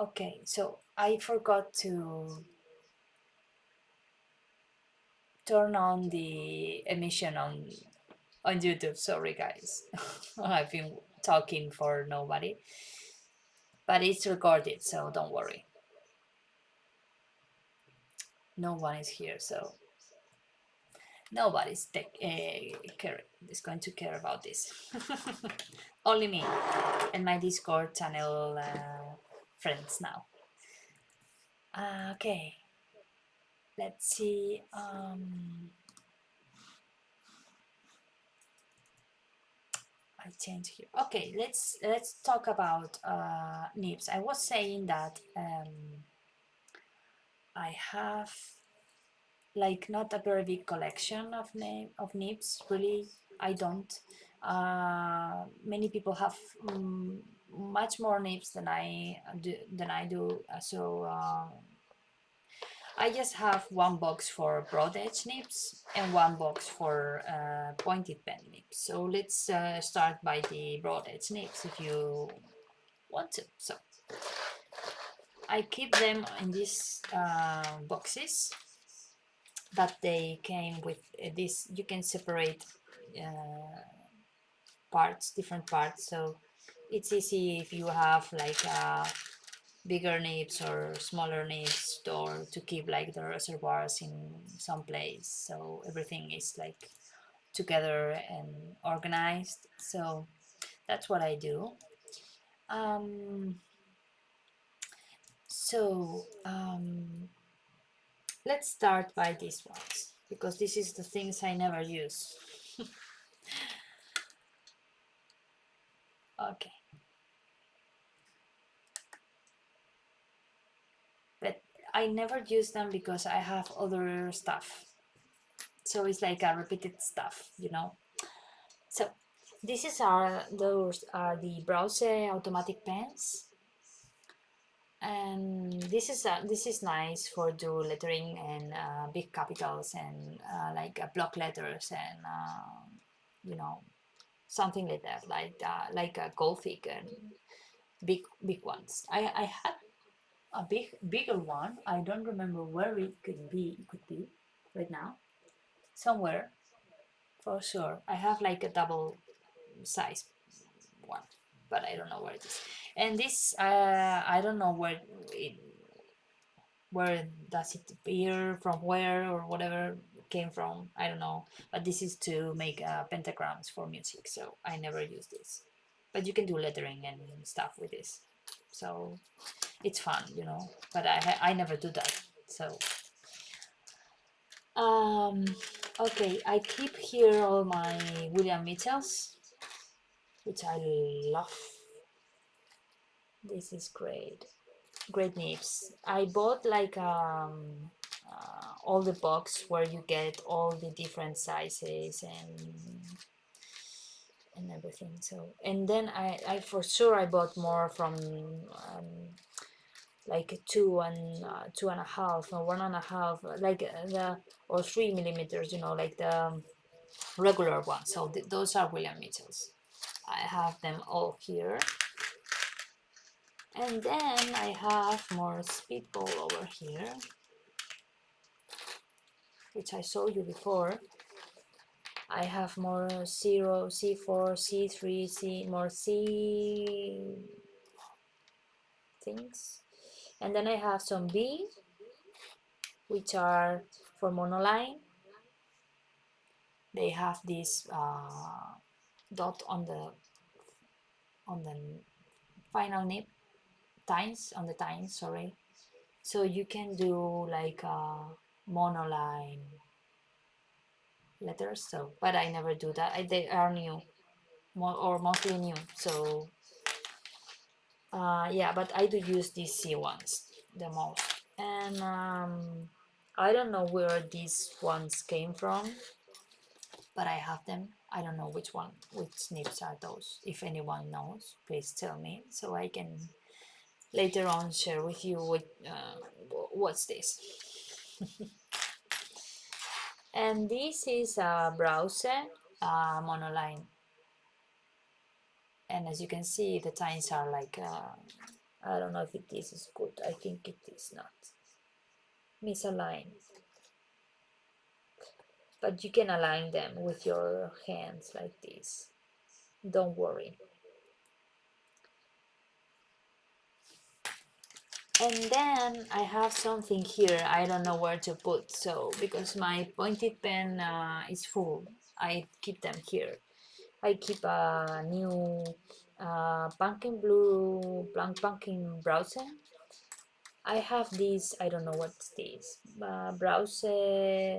Okay, so I forgot to turn on the emission on YouTube. Sorry, guys. I've been talking for nobody, but it's recorded, so don't worry. No one is here, so nobody's is going to care about this. Only me and my Discord channel friends now. Okay, let's see. I change here. Okay, let's talk about nibs. I was saying that I have like not a very big collection of nibs. Really, I don't. Many people have much more nibs than I do. I just have one box for broad edge nibs and one box for pointed pen nibs. So let's start by the broad edge nibs if you want to. So I keep them in these boxes that they came with. This you can separate parts, different parts. So it's easy if you have like bigger nibs or smaller nibs, or to keep like the reservoirs in some place, so everything is like together and organized. So that's what I do. um, so let's start by these ones because this is the things I never use. Okay, but I never use them because I have other stuff, so it's like a repeated stuff, you know. So those are the Browse automatic pens, and this is nice for do lettering and big capitals and like block letters and you know, something like that, like a Gothic and big ones. I had a bigger one. I don't remember where it could be. It could be right now somewhere for sure. I have like a double size one, but I don't know where it is. And this, I don't know where does it appear, from where or whatever it came from. I don't know. But this is to make pentagrams for music, so I never use this. But you can do lettering and stuff with this, so it's fun, you know. But I never do that. So um, okay, I keep here all my William Mitchells, which I love. This is great. Great nibs. I bought like all the box where you get all the different sizes and everything. So and then I for sure I bought more from like 2.5 or 1.5, like the or 3 millimeters, you know, like the regular ones. So those are William Mitchells. I have them all here. And then I have more speedball over here, which I showed you before. I have more 0, C4, C3, more C things. And then I have some B, which are for monoline. They have this dot on the final nib, tines, on the tines, sorry. So you can do like monoline letters. So, but I never do that. They are new, or mostly new. So yeah, but I do use these C ones the most. And I don't know where these ones came from, but I have them. I don't know which nibs are those. If anyone knows, please tell me so I can later on share with you what's this. And this is a Browse monoline, and as you can see, the tines are like I don't know if it is good. I think it is not. Misaligned. But you can align them with your hands like this. Don't worry. And then I have something here I don't know where to put, so because my pointed pen is full, I keep them here. I keep a new pumpkin blue pumpkin browser. I have this, I don't know what's this, browser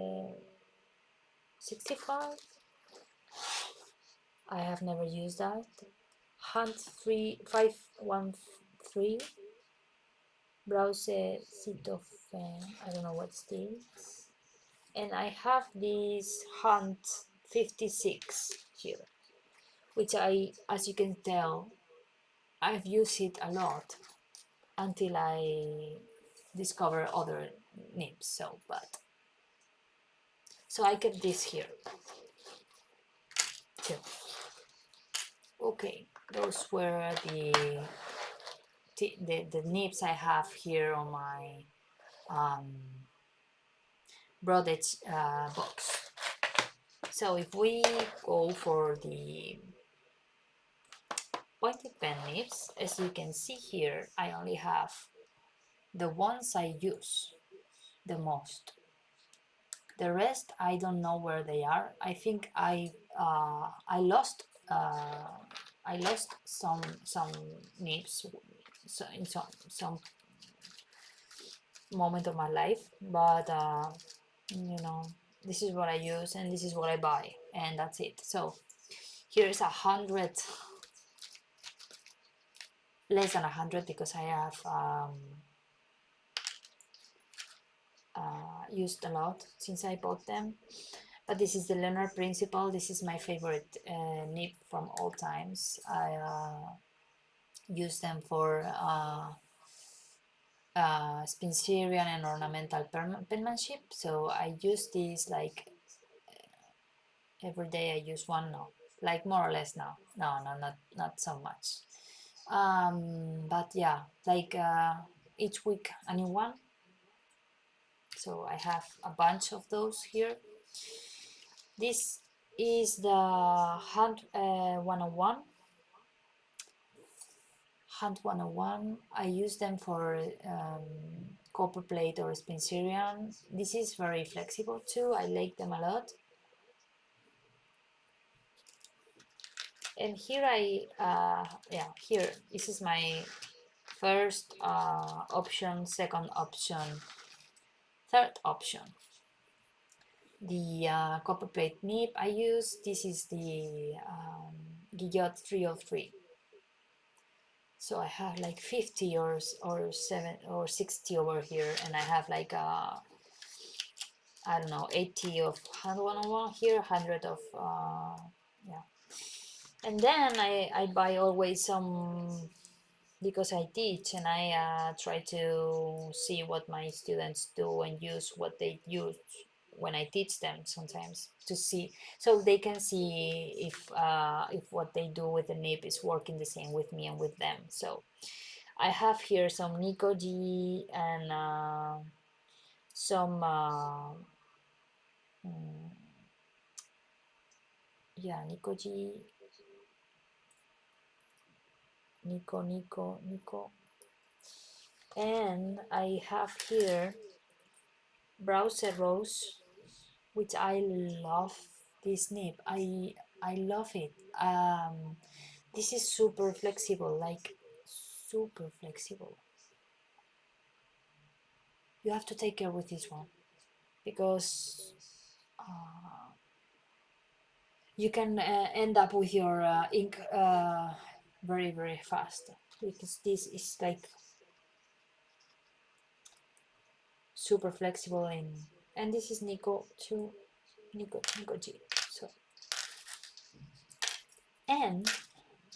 65. I have never used that. Hunt 3513 browser seat of I don't know what's this. And I have this Hunt 56 here, which as you can tell, I've used it a lot until I discover other nibs. So I kept this here too. Okay, those were the nibs I have here on my brodage box. So if we go for the pointed pen nibs, as you can see here, I only have the ones I use the most. The rest I don't know where they are. I think I lost some nibs in some moment of my life, but you know, this is what I use and this is what I buy, and that's it. So here's 100, less than 100, because I have used a lot since I bought them. But this is the Leonard Principle. This is my favorite nib from all times. I use them for Spencerian and ornamental penmanship. So I use these like every day. I use one now, like more or less now. No, not so much. But yeah, like each week a new one. So I have a bunch of those here. This is the Hunt 101. Hunt 101. I use them for copper plate or Spencerian. This is very flexible too. I like them a lot. And here here, this is my first option, second option, third option. The copper plate nib I use, this is the Guillot 303. So I have like 50 or 7 or 60 over here, and I have like I don't know, 80 of hand 101 here, 100 of yeah. And then I buy always some, because I teach and I try to see what my students do and use what they use when I teach them sometimes, to see, so they can see if what they do with the nib is working the same with me and with them. So I have here some Nico G and some yeah, Nico G, Nico, and I have here Browser Rose, which I love this nib. I love it. This is super flexible, like super flexible. You have to take care with this one, because you can end up with your ink very fast, because this is like super flexible. And this is Nico G. So, and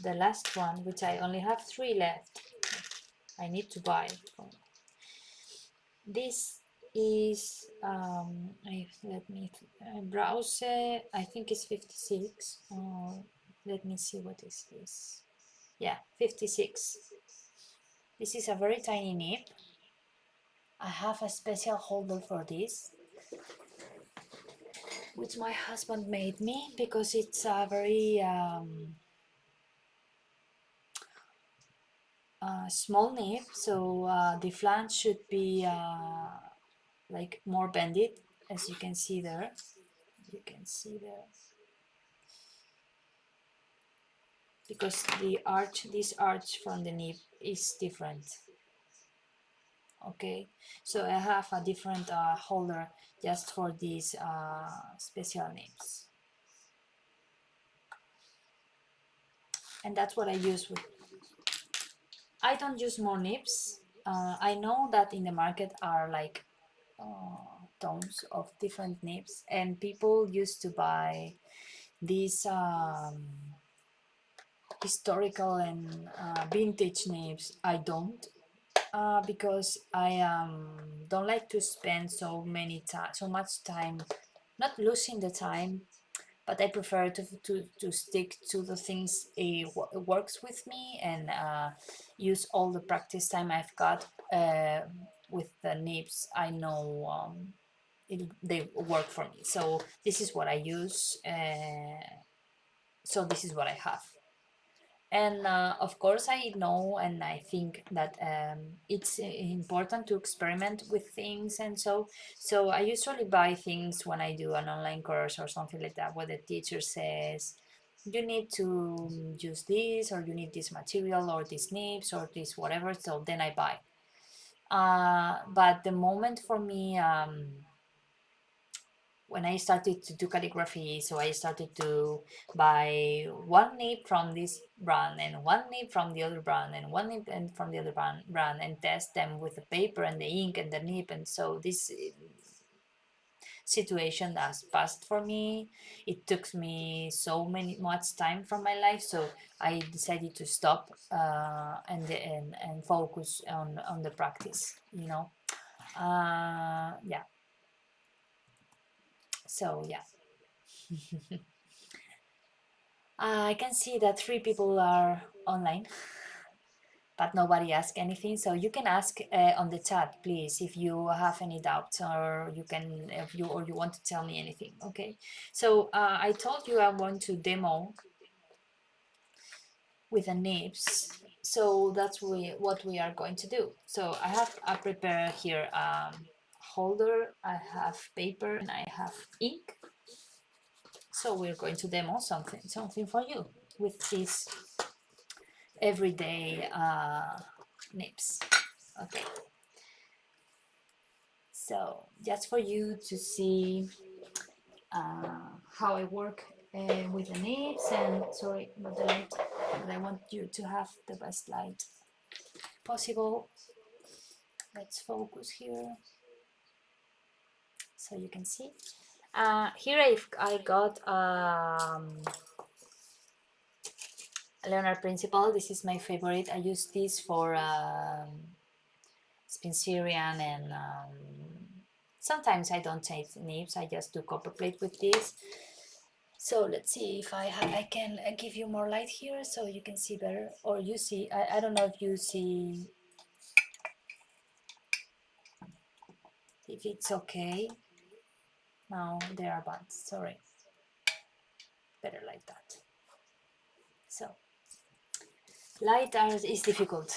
the last one, which I only have 3 left, I need to buy. This is let me browse. I think it's 56. Let me see, what is this? Yeah, 56. This is a very tiny nib. I have a special holder for this, which my husband made me because it's a very small nib, so the flange should be like more bended, as you can see there. You can see there, because the arch, this arch from the nib is different. Okay, so I have a different holder just for these special nibs, and that's what I use with. I don't use more nibs. I know that in the market are like tons of different nibs, and people used to buy these historical and vintage nibs. I don't, because I don't like to spend so much time, not losing the time, but I prefer to stick to the things it works with me, and use all the practice time I've got with the nibs. I know they work for me. So this is what I use. So this is what I have. And of course, I know and I think that it's important to experiment with things. And so I usually buy things when I do an online course or something like that, where the teacher says, you need to use this, or you need this material, or these nibs, or this whatever. So then I buy. But the moment for me, when I started to do calligraphy, so I started to buy one nib from this brand, and one nib from the other brand, and one nib and from the other brand, and test them with the paper and the ink and the nib. And so this situation has passed for me. It took me so much time from my life, so I decided to stop and focus on the practice. Yeah. So yeah. I can see that 3 people are online, but nobody asked anything. So you can ask on the chat, please, if you have any doubts, or you want to tell me anything. Okay. So I told you I want to demo with the nibs. So that's what we are going to do. So I have prepared here holder. I have paper and I have ink. So we're going to demo something for you with this everyday nibs. Okay, so just for you to see how I work with the nibs, and sorry about the light, but I want you to have the best light possible. Let's focus here so you can see. Here I got Leonard Principle. This is my favorite. I use this for Spencerian, and sometimes I don't take nibs. I just do copperplate with this. So let's see if I can give you more light here so you can see better, or you see. I don't know if you see, if it's okay. Now there are buttons. Sorry, better like that. So light is difficult.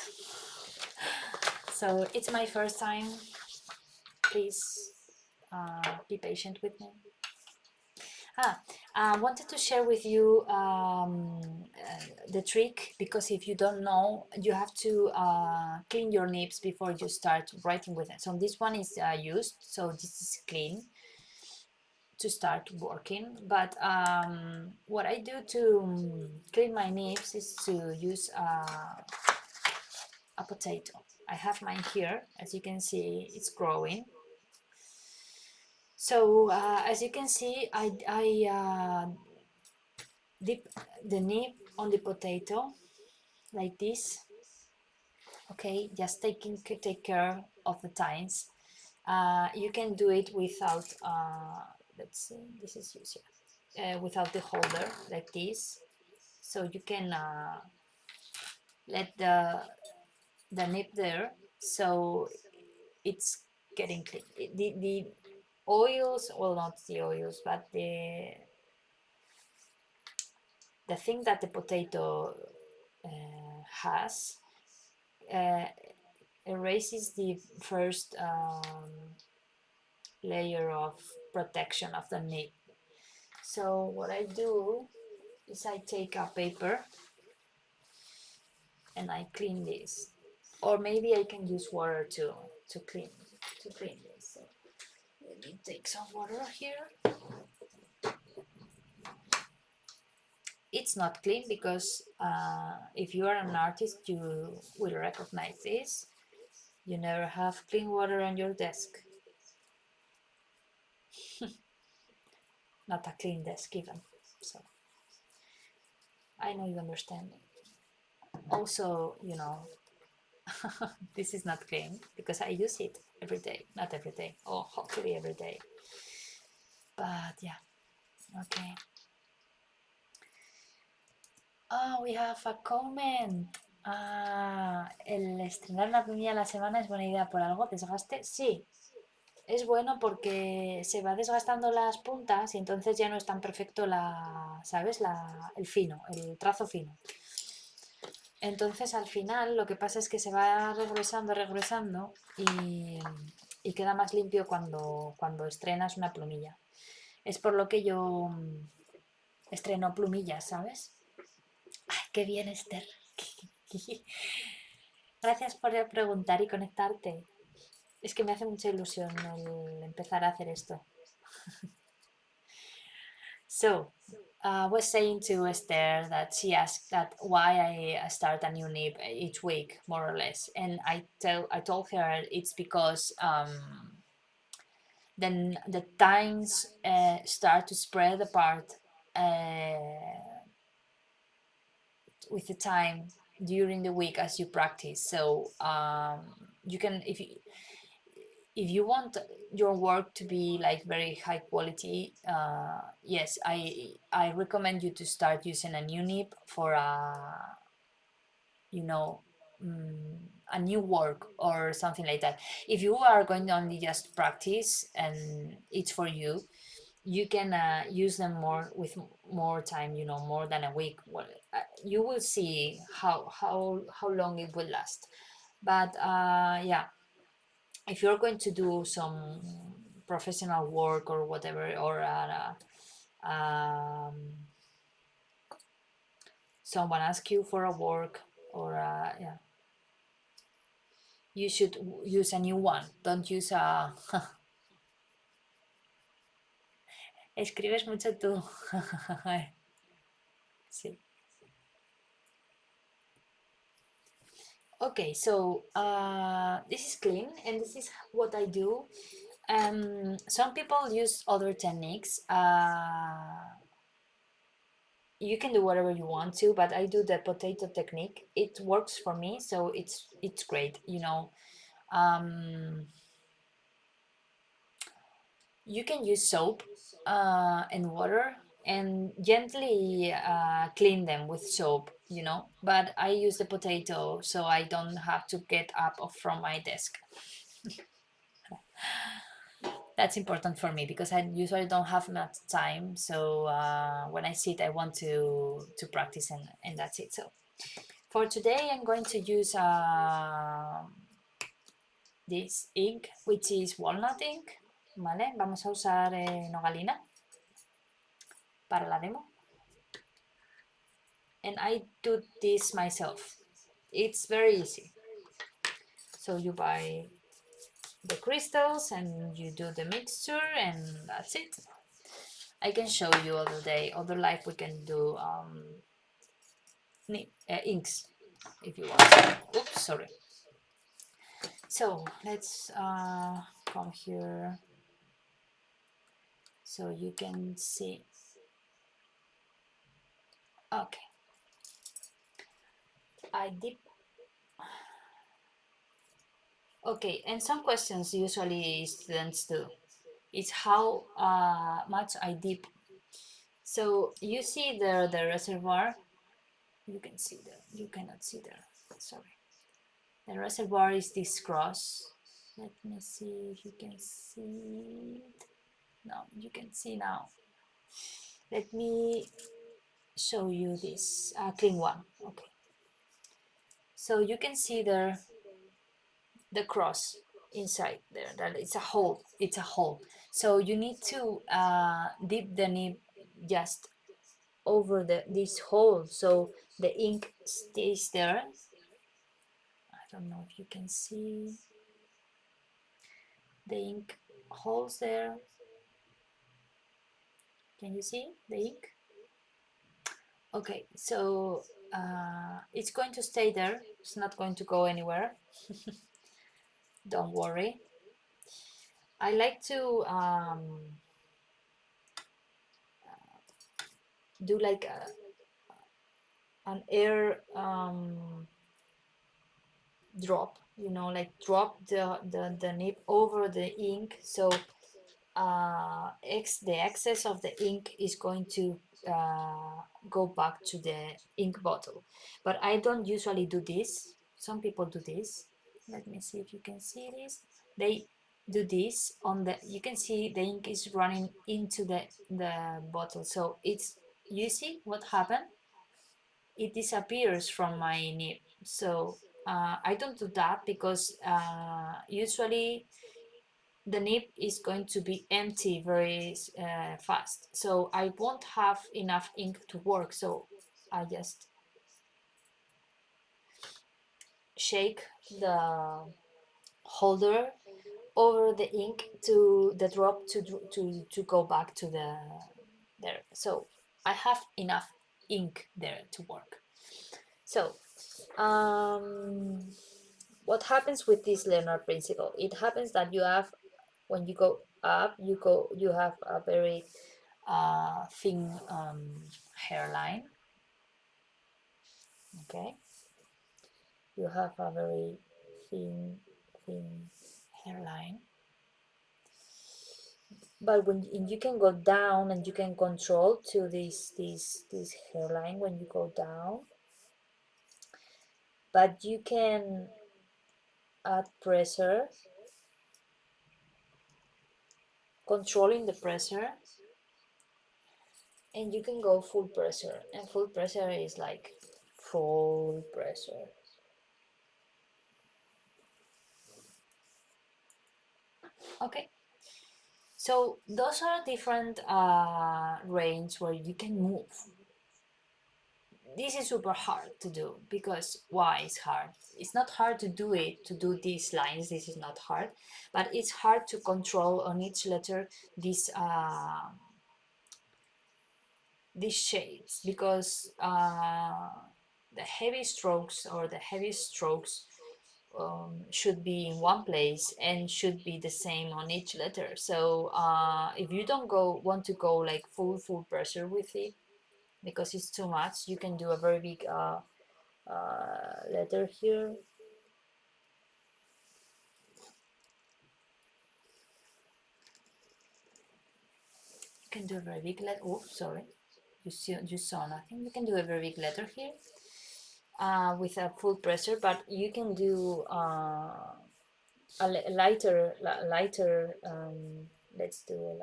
So it's my first time. Please be patient with me. I wanted to share with you the trick, because if you don't know, you have to clean your nibs before you start writing with it. So this one is used, so this is clean to start working. But what I do to clean my nibs is to use a potato. I have mine here. As you can see, it's growing. So as you can see, I dip the nib on the potato like this. Okay, just take care of the tines. You can do it without let's see, this is easier, without the holder, like this. So you can let the nib there, so it's getting clean. The oils, well, not the oils, but the thing that the potato has uh, erases the first layer of protection of the nib. So what I do is I take a paper and I clean this, or maybe I can use water to clean this. So let me take some water here. It's not clean because if you are an artist, you will recognize this. You never have clean water on your desk. Not a clean desk even. So I know you understand me. Also, this is not clean because I use it every day. Not every day, or hopefully every day. But yeah, okay. Oh, we have a comment. El estrenar una plumilla a la semana es buena idea por algo. ¿Desgaste? Sí, es bueno porque se va desgastando las puntas y entonces ya no es tan perfecto ¿sabes? El fino, el trazo fino. Entonces al final lo que pasa es que se va regresando y queda más limpio cuando estrenas una plumilla. Es por lo que yo estreno plumillas, ¿sabes? ¡Ay, qué bien, Esther! Gracias por preguntar y conectarte. Es que me hace mucha ilusión el empezar a hacer esto. So, I was saying to Esther that she asked that why I start a new nib each week, more or less, and I told her it's because then the times start to spread apart with the time during the week as you practice. So you can if you want your work to be like very high quality, yes, I recommend you to start using a new nib for you know a new work or something like that. If you are going to only just practice and it's for you, you can use them more with more time, more than a week. Well, you will see how long it will last. But yeah, if you're going to do some professional work or whatever, or someone asks you for a work, or yeah, you should use a new one. Don't use a escribes mucho tú. Sí. Okay, so this is clean, and this is what I do. Some people use other techniques. You can do whatever you want to, but I do the potato technique. It works for me, so it's great. You can use soap and water and gently clean them with soap, but I use the potato so I don't have to get up from my desk. That's important for me because I usually don't have much time. So when I sit, I want to practice, and that's it. So for today, I'm going to use this ink, which is walnut ink. ¿Vale? Vamos a usar nogalina para la demo. And I do this myself. It's very easy. So you buy the crystals and you do the mixture, and that's it. I can show you other day, other life we can do inks if you want. Oops, sorry. So let's come here so you can see. Okay. I dip. Okay, and some questions usually students do is how much I dip. So you see the reservoir. You can see there. You cannot see there. Sorry. The reservoir is this cross. Let me see if you can see it. No, you can see now. Let me show you this clean one. Okay, so you can see there the cross inside there, that it's a hole, so you need to dip the nib just over this hole so the ink stays there. I don't know if you can see the ink holes there. Can you see the ink? Okay, so it's going to stay there, it's not going to go anywhere. Don't worry. I like to do like an air drop, you know, like drop the nib over the ink, so the excess of the ink is going to go back to the ink bottle. But I don't usually do this. Some people do this. Let me see if you can see this. They do this on the, you can see the ink is running into the bottle, so it's, you see what happened, it disappears from my nib. So I don't do that because usually the nib is going to be empty very fast, so I won't have enough ink to work. So I just shake the holder over the ink to the drop to go back to the there, so I have enough ink there to work. So what happens with this Leonard principle? It happens that you have, when you go up, you have a very thin hairline. Okay, you have a very thin hairline. But when you can go down and you can control to this hairline when you go down, but you can add pressure, controlling the pressure, and you can go full pressure, and full pressure is like full pressure. Okay, so those are different range where you can move. This is super hard to do, because why is hard? It's not hard to do it, to do these lines, this is not hard, but it's hard to control on each letter these shades, because the heavy strokes or the heavy strokes should be in one place and should be the same on each letter. So if you don't want to go like full pressure with it, because it's too much, you can do a very big letter here. You can do a very big letter. Oh, sorry, you saw nothing. You can do a very big letter here with a full pressure, but you can do a lighter. Let's do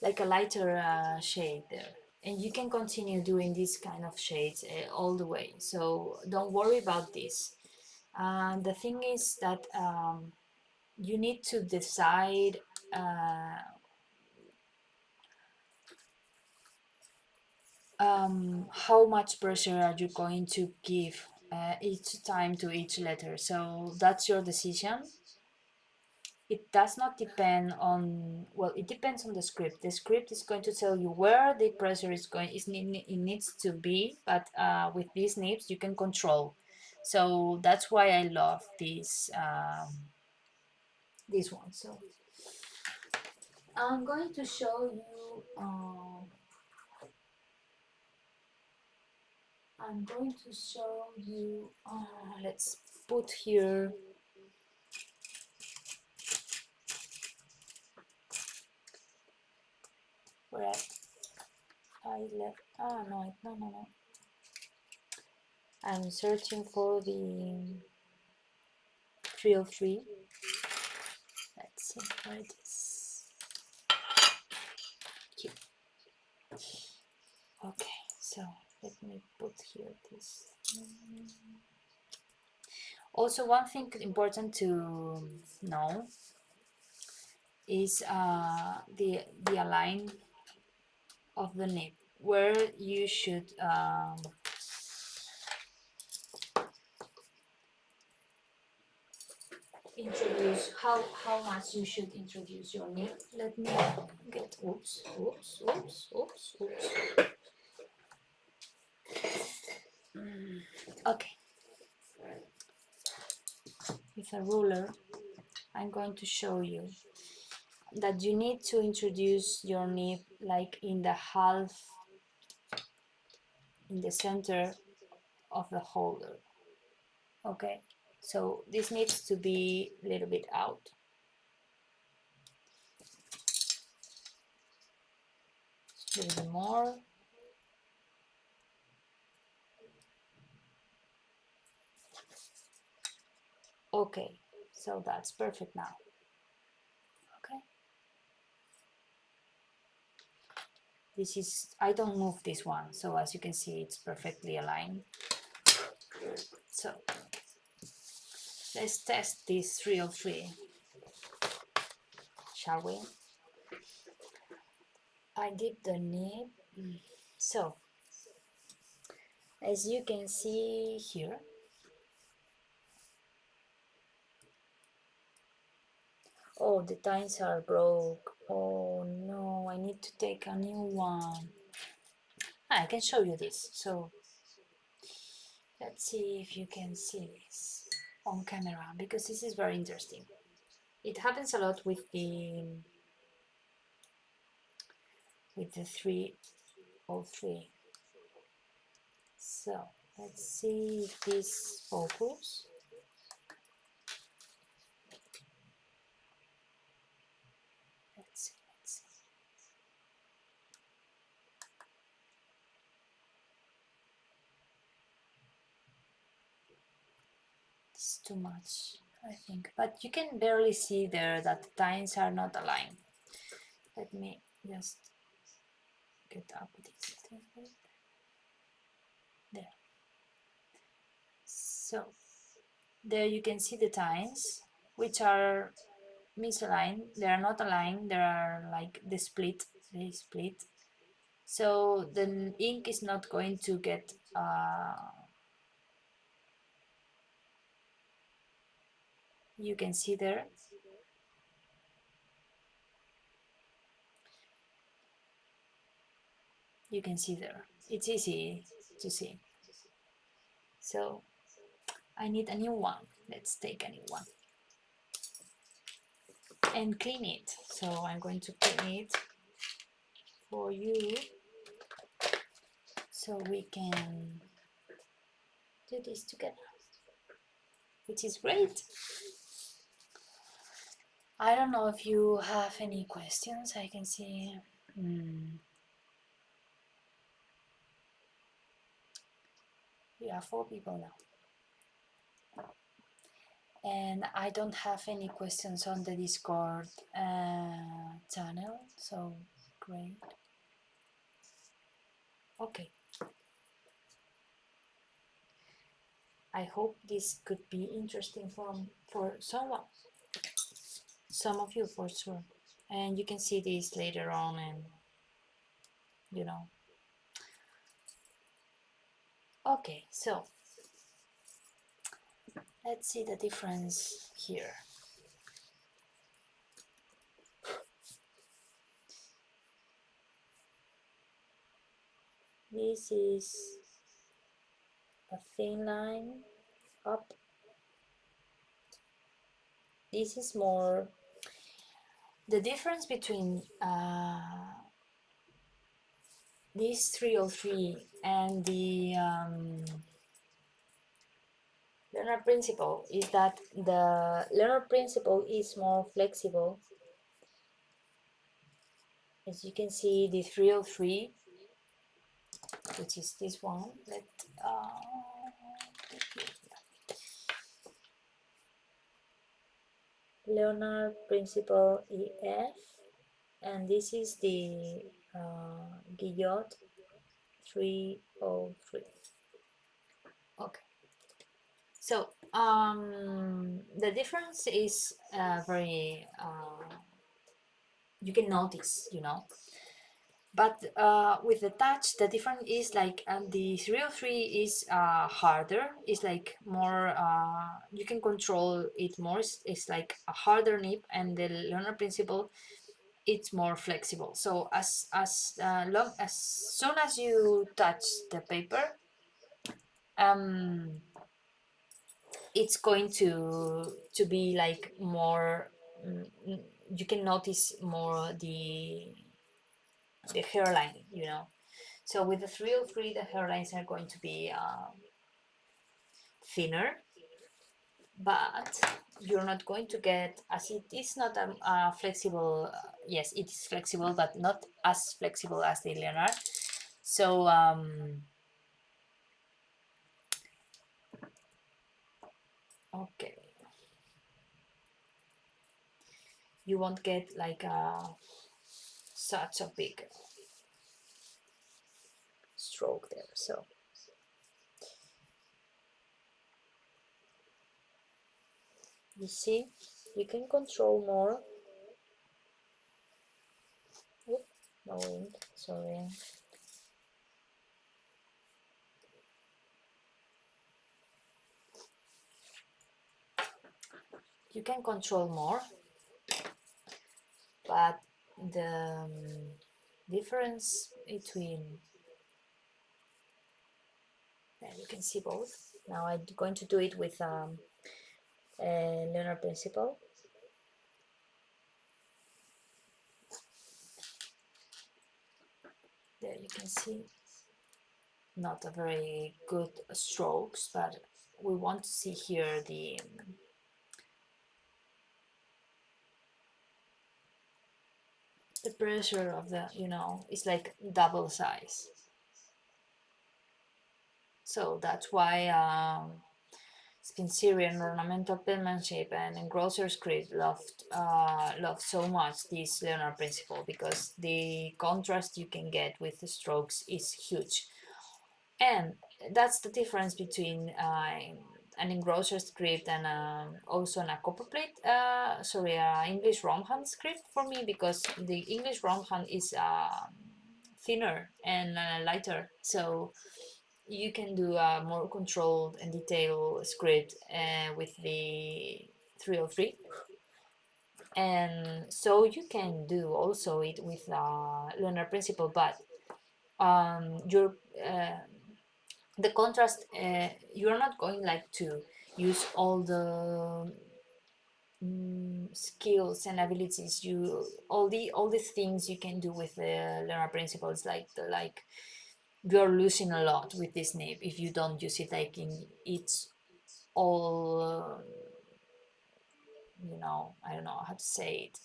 like a lighter shade there, and you can continue doing this kind of shades all the way, so don't worry about this. The thing is that you need to decide how much pressure are you going to give each time to each letter, so that's your decision. It does not depend on, well, it depends on the script. The script is going to tell you where the pressure is going, it needs to be, but with these nibs you can control. So that's why I love this one. So I'm going to show you let's put here where I left. No. I'm searching for the 303. Let's see where it is. Here. Okay, so let me put here this. Also, one thing important to know is the align of the nib, where you should introduce, how much you should introduce your nib. Let me get, oops. Okay, with a ruler I'm going to show you that you need to introduce your nib like in the half, in the center of the holder. Okay, so this needs to be a little bit out. A little bit more. Okay, so that's perfect now. Okay, this is, I don't move this one, so as you can see it's perfectly aligned. So let's test this 303, shall we? I dip the nib. So as you can see here, oh, the tines are broke. Oh no, I need to take a new one. I can show you this. So let's see if you can see this on camera, because this is very interesting. It happens a lot with the 303. So let's see if this focus. Let's see. It's too much, I think, but you can barely see there that the tines are not aligned. Let me just get up this thing. There. So there you can see the tines, which are misaligned. They are not aligned. They are like they split. So the ink is not going to get. You can see there. You can see there. It's easy to see. So I need a new one. Let's take a new one and clean it. So I'm going to clean it for you so we can do this together, which is great. I don't know if you have any questions. I can see we are 4 people now. And I don't have any questions on the Discord channel, so great. Okay. I hope this could be interesting for someone, some of you for sure. And you can see this later on, and you know. Okay, so let's see the difference here. This is a thin line up. This is more. The difference between this 303 and the learner principle is that the learner principle is more flexible. As you can see, the 303, which is this one, Leonard Principle EF, and this is the Guillot 303. Okay, so the difference is very you can notice, but with the touch the difference is like the 303 is harder, is like more you can control it more, it's like a harder nib, and the Leonard Principle it's more flexible. So as soon as you touch the paper, um, it's going to be like more. You can notice more the hairline, So with the 303, the hairlines are going to be thinner, but you're not going to get, as it is not a flexible. Yes, it is flexible, but not as flexible as the Leonard. So okay, you won't get like such a big stroke there. So you see, you can control more. Oop, no ink, sorry. You can control more, but the difference between, you can see both. Now I'm going to do it with Leonard Principle. There you can see not a very good strokes, but we want to see here the pressure of the, it's like double size. So that's why Spencerian ornamental penmanship and engrosser script love so much this Leonard Principle, because the contrast you can get with the strokes is huge. And that's the difference between an engrosser script and also a copperplate, English romhand script for me, because the English romhand is thinner and lighter, so you can do a more controlled and detailed script with the 303, and so you can do also it with Leonard Principle, but your the contrast, you're not going like to use all the skills and abilities, all the things you can do with the Leonard Principles, like you're losing a lot with this nib if you don't use it like in its all I don't know how to say it,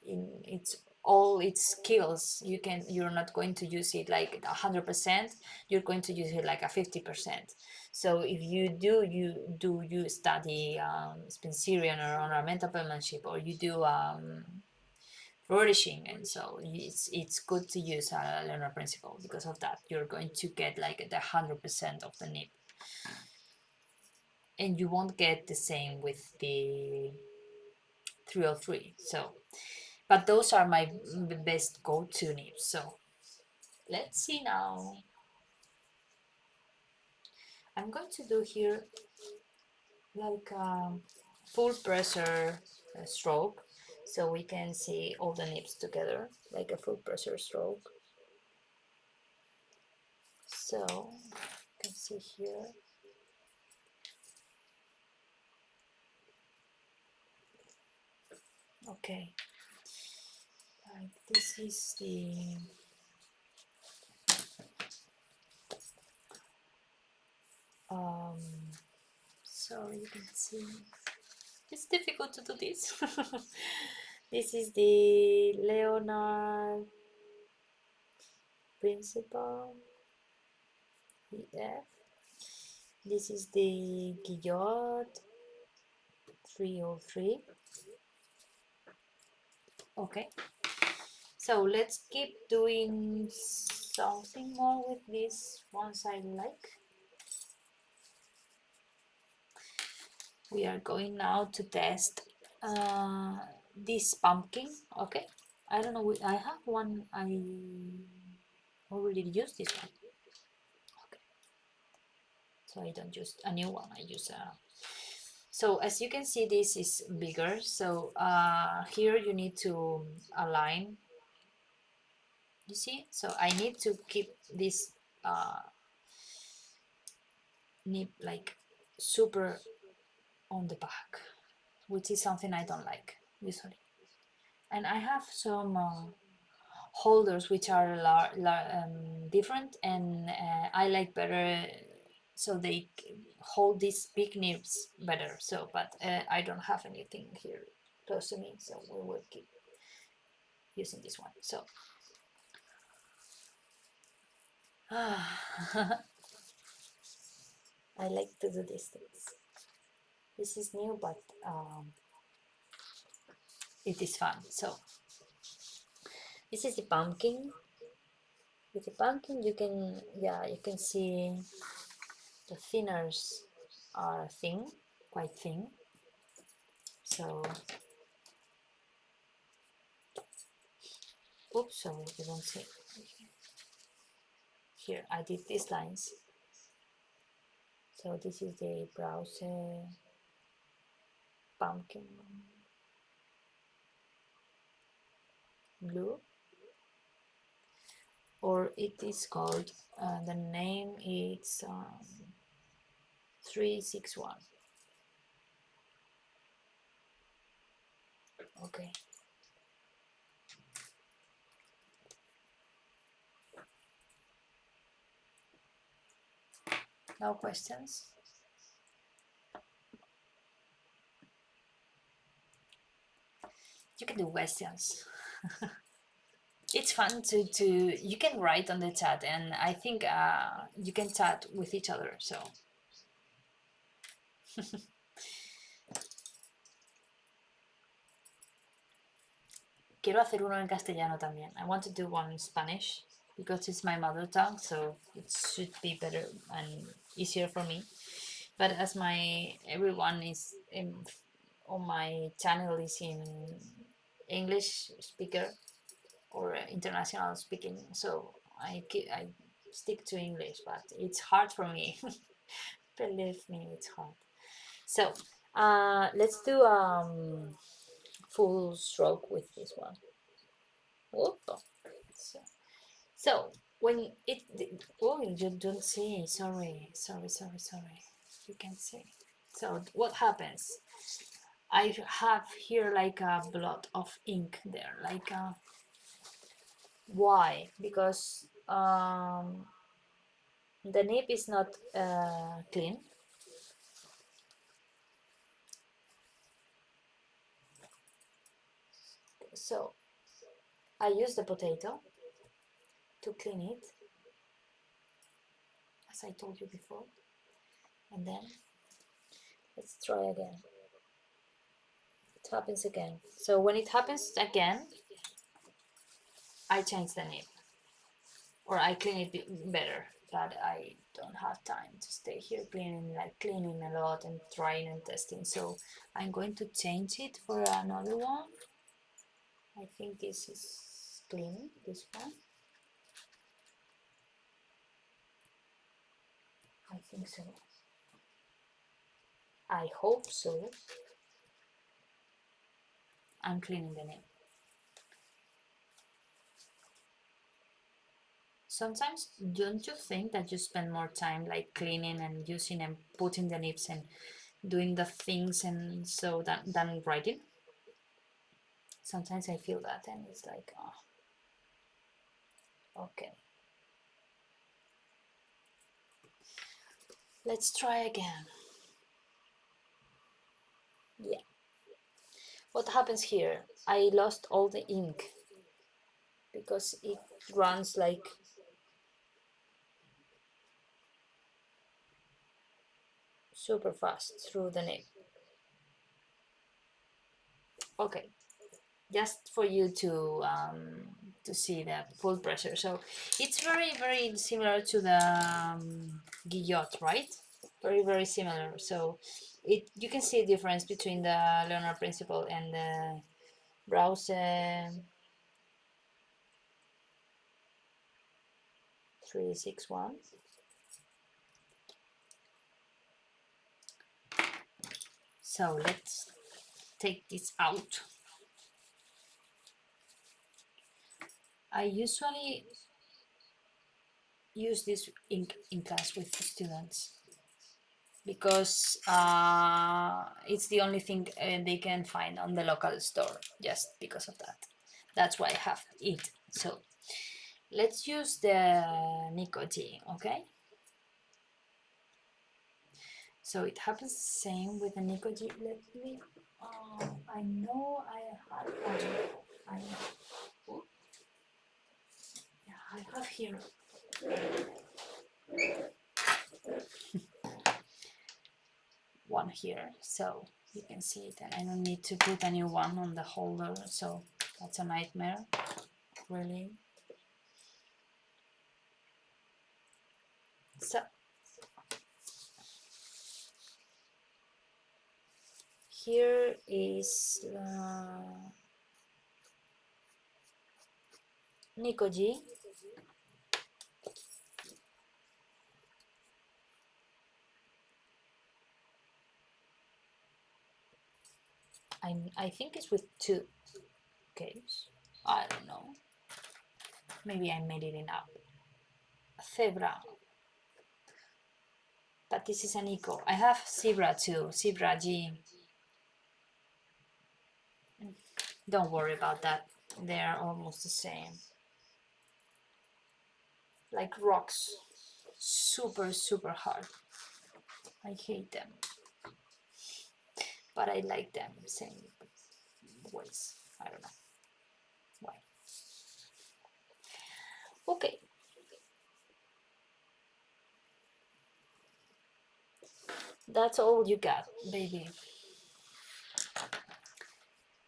in its all its skills. You're not going to use it like 100%, you're going to use it like a 50%. So if you study Spencerian or ornamental penmanship, or you do flourishing, and so it's good to use a Leonard Principle. Because of that, you're going to get like the 100% of the nib, and you won't get the same with the 303. So but those are my best go-to nibs. So let's see now. I'm going to do here like a full pressure stroke, so we can see all the nibs together, like a full pressure stroke. So you can see here. Okay, like this is the so you can see it's difficult to do this. This is the Leonard Principle EF, This is the Guillot 303. Okay, so let's keep doing something more with these ones I like. We are going now to test this pumpkin. Okay, I don't know, I have one, I already used this one. Okay, so I don't use a new one, I use a. So as you can see, this is bigger, so here you need to align, you see, so I need to keep this nib like super on the back, which is something I don't like usually. And I have some holders which are different, and I like better, so they hold these big nibs better. So, but I don't have anything here close to me, so we will keep using this one. So, I like to do these things. This is new, but it is fun. So, this is the pumpkin. With the pumpkin, you can, yeah, you can see the thinners are thin, quite thin. So, oops, sorry, you don't see. Here, I did these lines. So this is the browser pumpkin blue, or it is called, the name is 361. Okay. No questions? You can do questions. It's fun to you can write on the chat, and I think you can chat with each other, so quiero hacer uno en castellano también. I want to do one in Spanish because it's my mother tongue, so it should be better and easier for me. But as my everyone is on my channel is in English speaker or international speaking, so I stick to English, but it's hard for me. Believe me, it's hard. So let's do full stroke with this one. Whoop. So when it, oh, you don't see, sorry, you can see. So what happens? I have here like a blot of ink there, like why? Because the nib is not clean. So I use the potato to clean it, as I told you before, and then let's try again. It happens again. So when it happens again, I change the nib, or I clean it better, but I don't have time to stay here cleaning a lot and trying and testing, so I'm going to change it for another one. I think this is clean, this one. I think so. I hope so. I'm cleaning the nib. Sometimes don't you think that you spend more time like cleaning and using and putting the nibs and doing the things and so that than writing? Sometimes I feel that, and it's like, oh, okay. Let's try again. Yeah. What happens here? I lost all the ink because it runs like super fast through the nib. Okay, just for you to see the full pressure. So it's very similar to the guillot, right? Very similar. So you can see a difference between the Leonard principle and the Browse 361. So let's take this out. I usually use this ink in class with students because it's the only thing they can find on the local store, just because of that. That's why I have it. So let's use the nicotine, okay? So it happens the same with the nicotine. Let me, I know I had one. I have here one here, so you can see it, and I don't need to put a new one on the holder, so that's a nightmare, really. So here is Nikoji. I think it's with two caves. I don't know. Maybe I made it up. Zebra. But this is an eco. I have Zebra too. Zebra G. Don't worry about that. They're almost the same. Like rocks. Super hard. I hate them. But I like them same ways. I don't know why. Okay. That's all you got, baby.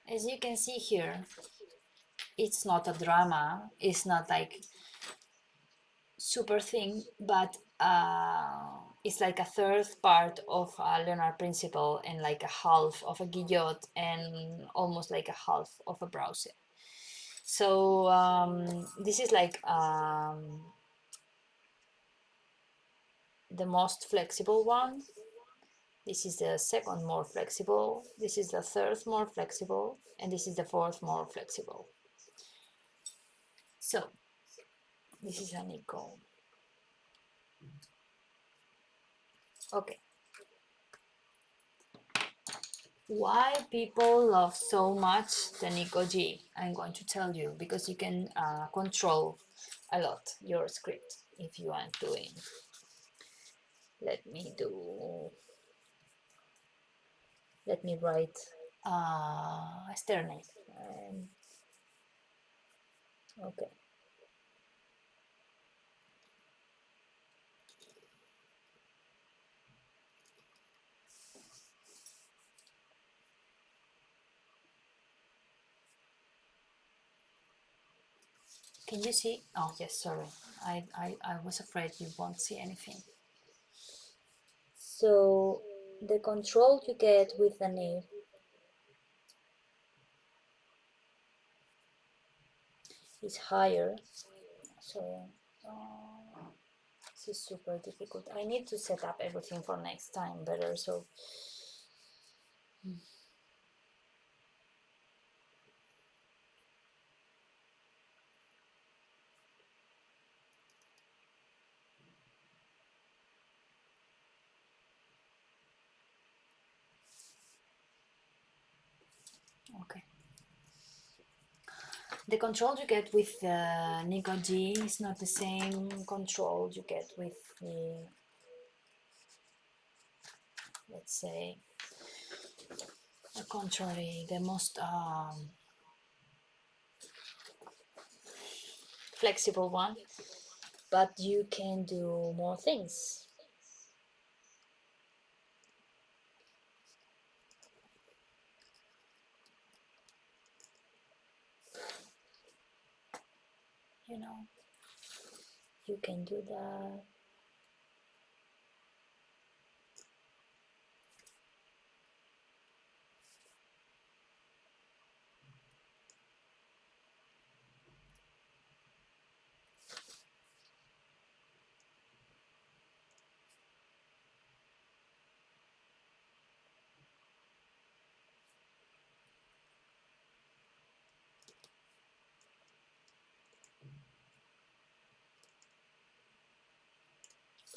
As you can see here, it's not a drama. It's not like super thing, but it's like a third part of a Leonard principle and like a half of a guillot and almost like a half of a browser. So this is like the most flexible one. This is the second more flexible, this is the third more flexible, and this is the fourth more flexible. So this is an eco. Okay. Why people love so much the Nico G? I'm going to tell you, because you can control a lot your script if you are doing. Let me write Sternate. Okay. Can you see? Oh yes, sorry. I was afraid you won't see anything. So the control you get with the nib is higher. So this is super difficult. I need to set up everything for next time better. So okay. The control you get with the Nico G is not the same control you get with the, let's say, the contrary, the most flexible one, but you can do more things. you know, you can do that.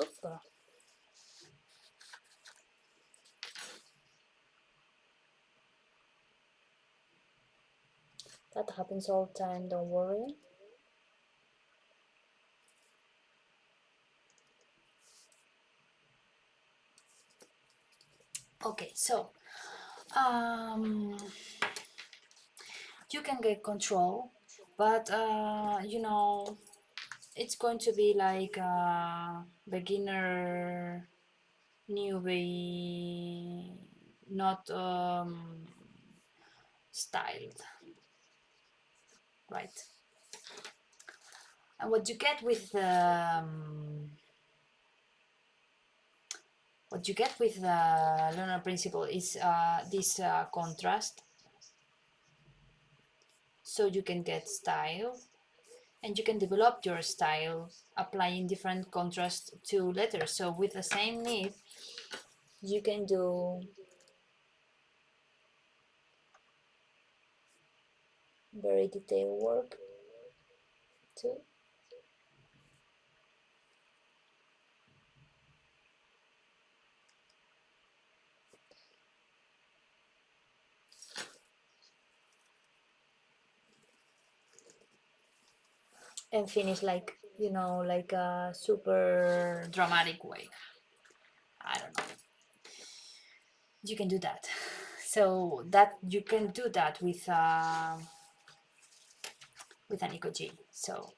Super. That happens all the time, don't worry. Okay, so you can get control, but you know, it's going to be like beginner, newbie, not styled, right? And what you get with the learner principle is this contrast, so you can get style and you can develop your style applying different contrast to letters. So with the same nib, you can do very detailed work too. And finish like, you know, like a super dramatic way. I don't know. You can do that. So that you can do that with an EcoG. So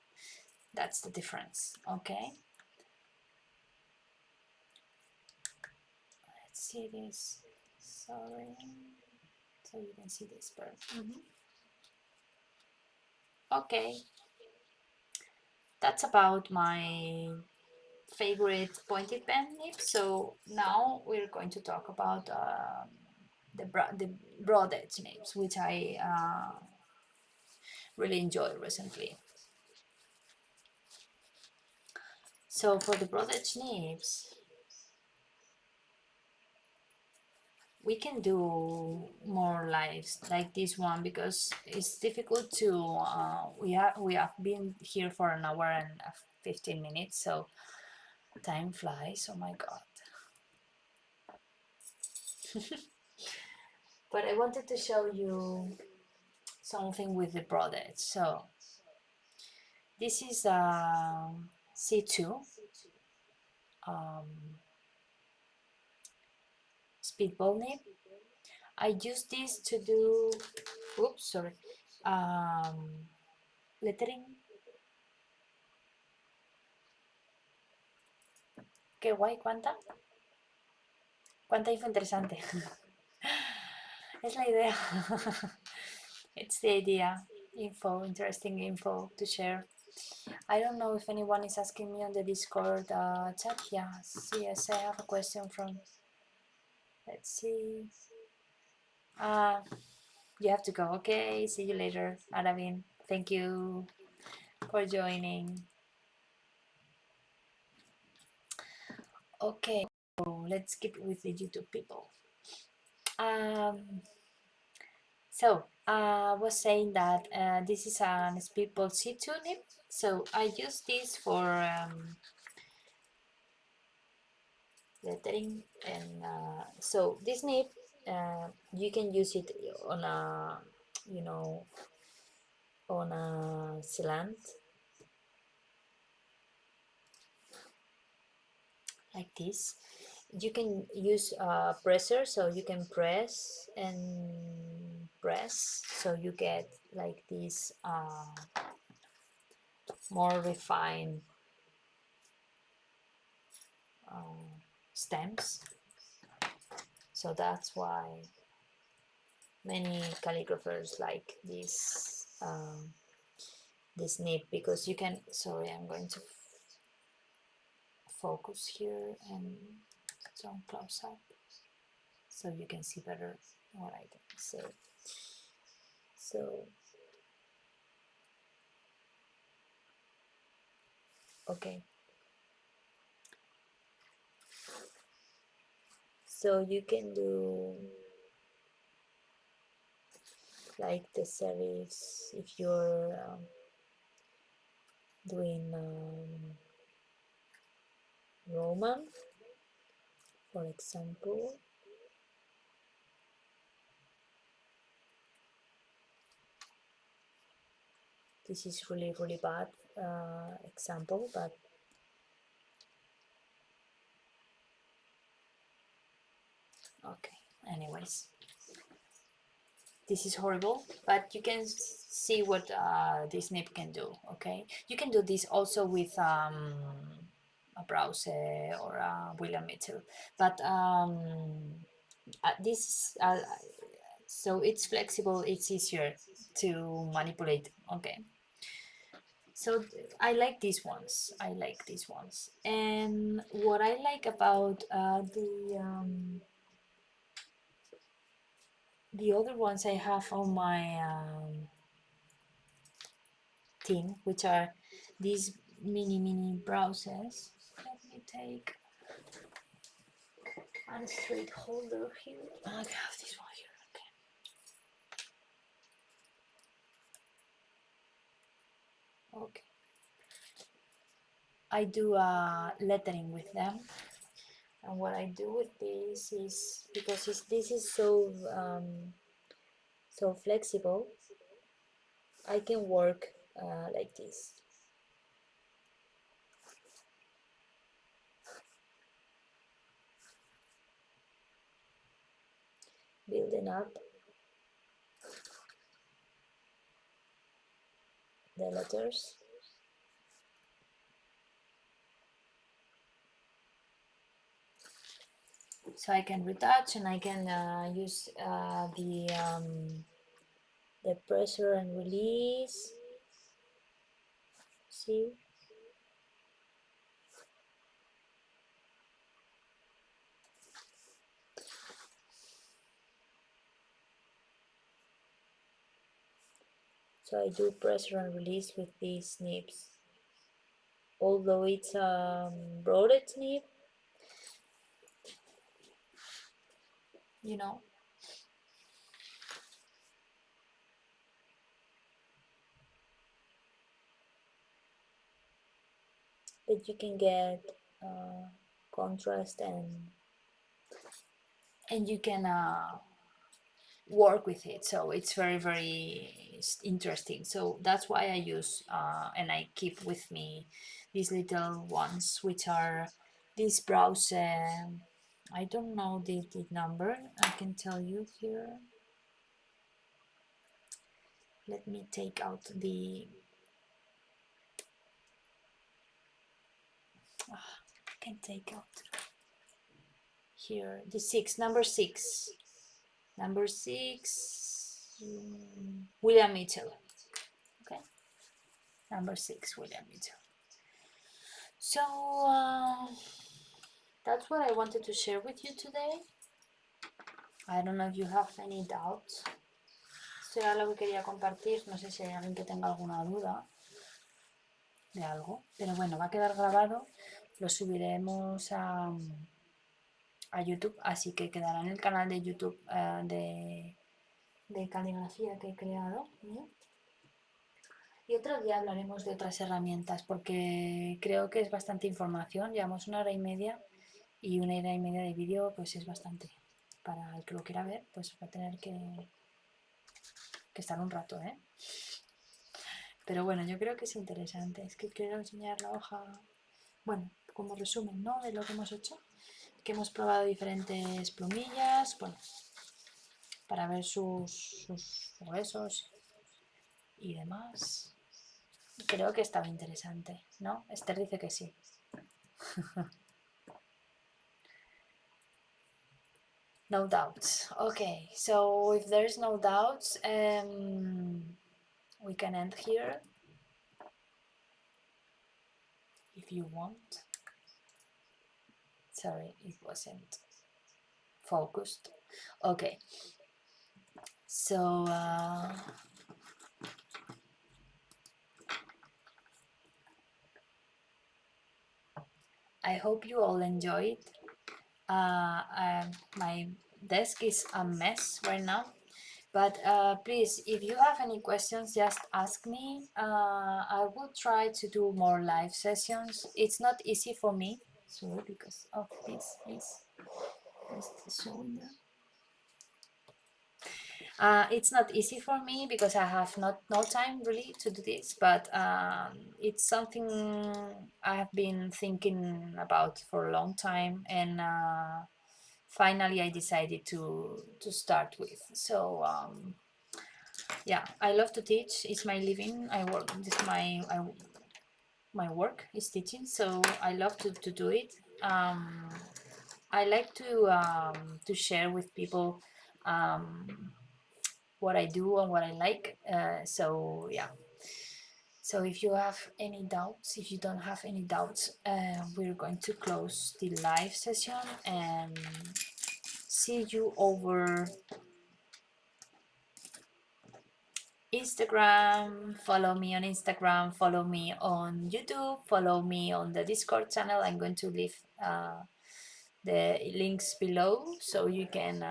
that's the difference. Okay. Let's see this. Sorry. So you can see this part. Okay. That's about my favorite pointed pen nib. So now we're going to talk about the broad edge nibs, which I really enjoy recently. So for the broad edge nibs, we can do more lives like this one because it's difficult to. We have been here for an hour and 15 minutes, so time flies. Oh my god! But I wanted to show you something with the broad edge. So this is a C2 um, speedball nib. I use this to do, oops, sorry, lettering. Qué guay, cuánta info interesante. Es la idea. It's the idea. Info, interesting info to share. I don't know if anyone is asking me on the Discord chat. Yes, I have a question from. Let's see. You have to go. Okay, see you later, Aravin. Thank you for joining. Okay, so let's keep with the YouTube people. So I was saying that this is an Speedball C2 nib. So I use this for lettering, and so this nib you can use it on a, you know, on a slant like this. You can use a presser, so you can press and press, so you get like this more refined stems. So that's why many calligraphers like this this nib, because you can, sorry, I'm going to focus here and zoom close up so you can see better what I can say. So okay, so you can do like the series if you're doing Roman, for example. This is really bad example, but okay, anyways, this is horrible, but you can see what this nib can do. Okay, you can do this also with a browser or a William Mitchell, but this so it's flexible, it's easier to manipulate. Okay, so I like these ones, I like these ones. And what I like about the other ones I have on my team, which are these mini browsers. Let me take a straight holder here. I have this one here. Okay. Okay. I do lettering with them, and what I do with this is, because this is so so flexible, I can work like this, building up the letters. So I can retouch, and I can use the pressure and release. See? So I do pressure and release with these nibs. Although it's a broaded nib, you know, but you can get contrast, and you can work with it, so it's very interesting. So that's why I use and I keep with me these little ones, which are these browser. I don't know the number, I can tell you here. Let me take out the I can take out here the number six, William Mitchell. Okay, number 6, William Mitchell. So that's what I wanted to share with you today. I don't know if you have any doubts. Esto era lo que quería compartir. No sé si hay alguien que tenga alguna duda de algo. Pero bueno, va a quedar grabado. Lo subiremos a YouTube. Así que quedará en el canal de YouTube de caligrafía que he creado. Y otro día hablaremos de otras herramientas, porque creo que es bastante información. Llevamos 1 hora y media, y 1 hora y media de vídeo pues es bastante. Para el que lo quiera ver, pues va a tener que estar un rato, ¿eh? Pero bueno, yo creo que es interesante. Es que quiero enseñar la hoja, bueno, como resumen, ¿no?, de lo que hemos hecho. Que hemos probado diferentes plumillas, bueno, para ver sus huesos y demás. Creo que estaba interesante, ¿no? Esther dice que sí. No doubts. Okay, so if there's no doubts, we can end here. if you want. Sorry, it wasn't focused. Okay, so I hope you all enjoyed. My desk is a mess right now, but please, if you have any questions, just ask me. I will try to do more live sessions. It's not easy for me, sorry, because of this is just showing there. It's not easy for me because I have no time really to do this, but it's something I have been thinking about for a long time, and finally I decided to start with. So yeah, I love to teach. It's my living. I work. This my work is teaching, so I love to do it. I like to share with people what I do and what I like. So yeah. So if you have any doubts, if you don't have any doubts, we're going to close the live session and see you over Instagram. Follow me on Instagram, follow me on YouTube, follow me on the Discord channel. I'm going to leave the links below so you can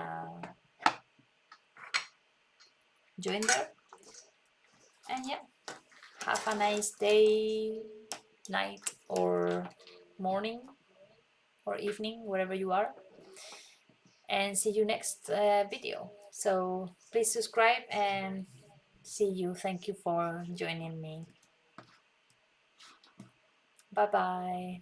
join there. And yeah, have a nice day, night, or morning or evening, wherever you are. And see you next video. So please subscribe and see you. Thank you for joining me. Bye bye.